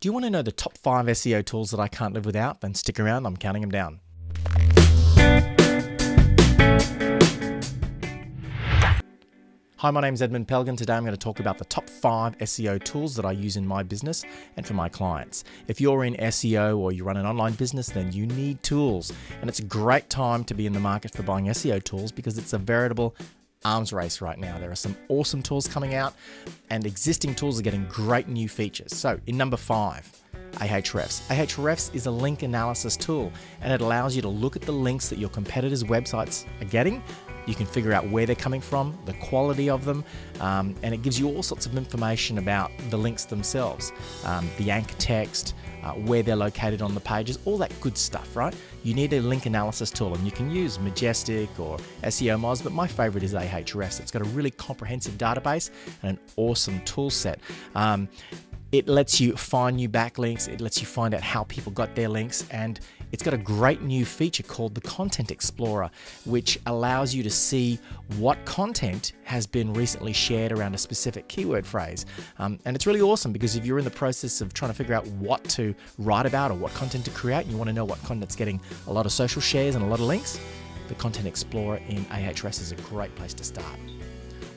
Do you want to know the top 5 SEO tools that I can't live without? Then stick around, I'm counting them down. Hi, my name's Edmund Pelgan. Today I'm going to talk about the top 5 SEO tools that I use in my business and for my clients. If you're in SEO or you run an online business, then you need tools. And it's a great time to be in the market for buying SEO tools because it's a veritable arms race right now. There are some awesome tools coming out and existing tools are getting great new features. So in number 5, Ahrefs. Ahrefs is a link analysis tool and it allows you to look at the links that your competitors' websites are getting. You can figure out where they're coming from, the quality of them, and it gives you all sorts of information about the links themselves, the anchor text, where they're located on the pages, all that good stuff, right? You need a link analysis tool and you can use Majestic or SEO Moz, but my favorite is Ahrefs. It's got a really comprehensive database and an awesome tool set. It lets you find new backlinks, it lets you find out how people got their links, and it's got a great new feature called the Content Explorer, which allows you to see what content has been recently shared around a specific keyword phrase. And it's really awesome because if you're in the process of trying to figure out what to write about or what content to create, and you want to know what content's getting a lot of social shares and a lot of links, the Content Explorer in Ahrefs is a great place to start.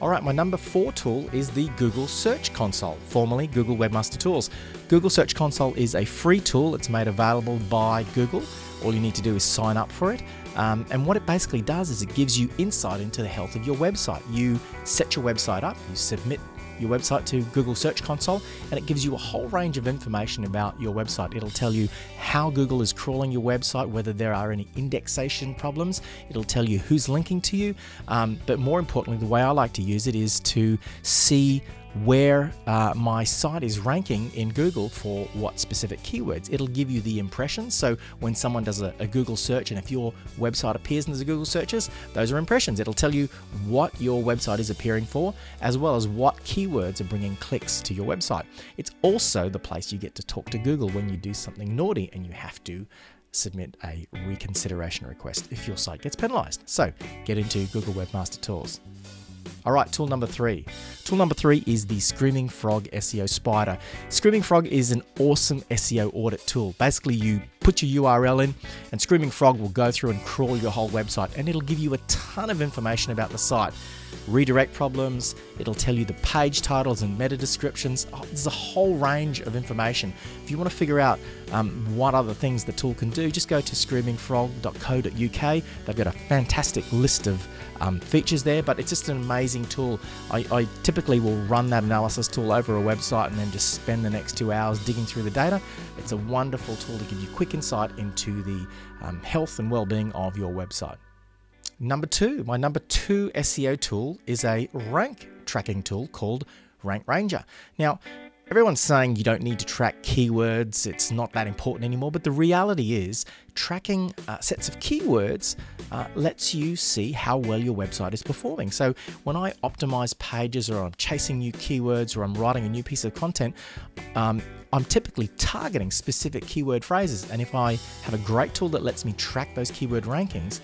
All right, my number 4 tool is the Google Search Console, formerly Google Webmaster Tools. Google Search Console is a free tool. It's made available by Google. All you need to do is sign up for it. And what it basically does is it gives you insight into the health of your website. You set your website up, you submit your website to Google Search Console, and it gives you a whole range of information about your website. It'll tell you how Google is crawling your website, whether there are any indexation problems. It'll tell you who's linking to you. But more importantly, the way I like to use it is to see where my site is ranking in Google for what specific keywords. It'll give you the impressions. So when someone does a Google search, and if your website appears in the Google searches, those are impressions. It'll tell you what your website is appearing for, as well as what keywords are bringing clicks to your website. It's also the place you get to talk to Google when you do something naughty and you have to submit a reconsideration request if your site gets penalized. So get into Google Webmaster Tools. All right, tool number 3. Tool number 3 is the Screaming Frog SEO Spider. Screaming Frog is an awesome SEO audit tool. Basically, you put your URL in and Screaming Frog will go through and crawl your whole website, and it'll give you a ton of information about the site. Redirect problems, it'll tell you the page titles and meta descriptions. There's a whole range of information. If you want to figure out what other things the tool can do, just go to screamingfrog.co.uk. They've got a fantastic list of features there, but it's just an amazing tool. I typically will run that analysis tool over a website and then just spend the next 2 hours digging through the data. It's a wonderful tool to give you quick insight into the health and well-being of your website. Number 2, my number 2 SEO tool is a rank tracking tool called Rank Ranger. Now, everyone's saying you don't need to track keywords, it's not that important anymore, but the reality is tracking sets of keywords lets you see how well your website is performing. So when I optimize pages, or I'm chasing new keywords, or I'm writing a new piece of content, I'm typically targeting specific keyword phrases. And if I have a great tool that lets me track those keyword rankings,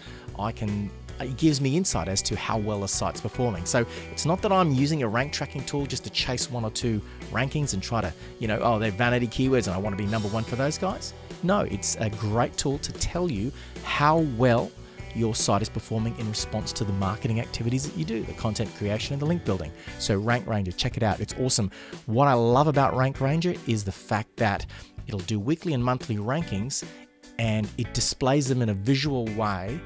it gives me insight as to how well a site's performing. So it's not that I'm using a rank tracking tool just to chase 1 or 2 rankings and try to, oh, they're vanity keywords and I want to be number 1 for those guys. No, it's a great tool to tell you how well your site is performing in response to the marketing activities that you do, the content creation and the link building. So Rank Ranger, check it out. It's awesome. What I love about Rank Ranger is the fact that it'll do weekly and monthly rankings, and it displays them in a visual way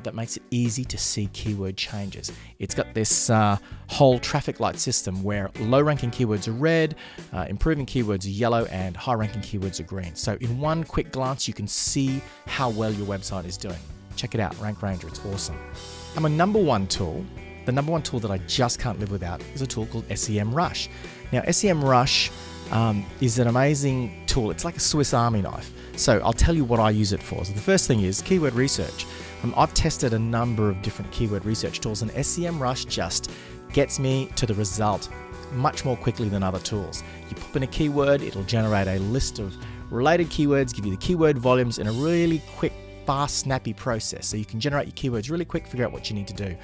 that makes it easy to see keyword changes. It's got this whole traffic light system where low ranking keywords are red, improving keywords are yellow, and high ranking keywords are green. So in one quick glance, you can see how well your website is doing. Check it out, Rank Ranger, it's awesome. And my number 1 tool, the number 1 tool that I just can't live without, is a tool called SEMRush. Now, SEMRush is an amazing tool. It's like a Swiss Army knife. So I'll tell you what I use it for. So the first thing is keyword research. I've tested a number of different keyword research tools, and SEMRush just gets me to the result much more quickly than other tools. You pop in a keyword, it'll generate a list of related keywords, give you the keyword volumes in a really quick, fast, snappy process. So you can generate your keywords really quick, figure out what you need to do.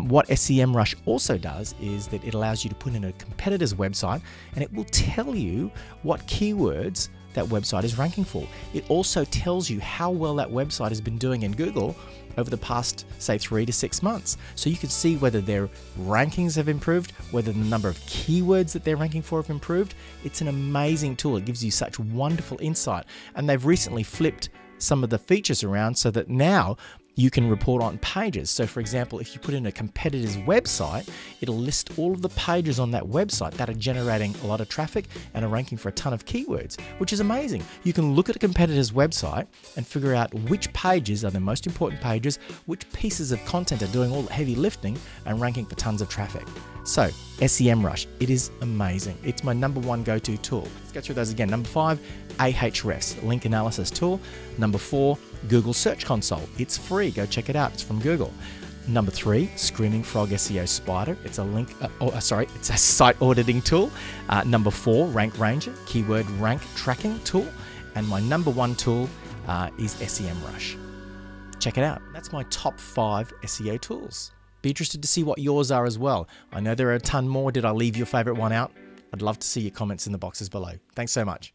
What SEMRush also does is that it allows you to put in a competitor's website, and it will tell you what keywords that website is ranking for. It also tells you how well that website has been doing in Google over the past, say, 3 to 6 months. So you can see whether their rankings have improved, whether the number of keywords that they're ranking for have improved. It's an amazing tool. It gives you such wonderful insight. And they've recently flipped some of the features around so that now you can report on pages. So for example, if you put in a competitor's website, it'll list all of the pages on that website that are generating a lot of traffic and are ranking for a ton of keywords, which is amazing. You can look at a competitor's website and figure out which pages are the most important pages, which pieces of content are doing all the heavy lifting and ranking for tons of traffic. So SEMRush, it is amazing. It's my number one go-to tool. Let's go through those again. Number 5, Ahrefs, link analysis tool. Number 4, Google Search Console. It's free. Go check it out. It's from Google. Number 3, Screaming Frog SEO Spider. It's a it's a site auditing tool. Number 4, Rank Ranger, keyword rank tracking tool. And my number 1 tool is SEMRush. Check it out. That's my top 5 SEO tools. Be interested to see what yours are as well. I know there are a ton more. Did I leave your favorite one out? I'd love to see your comments in the boxes below. Thanks so much.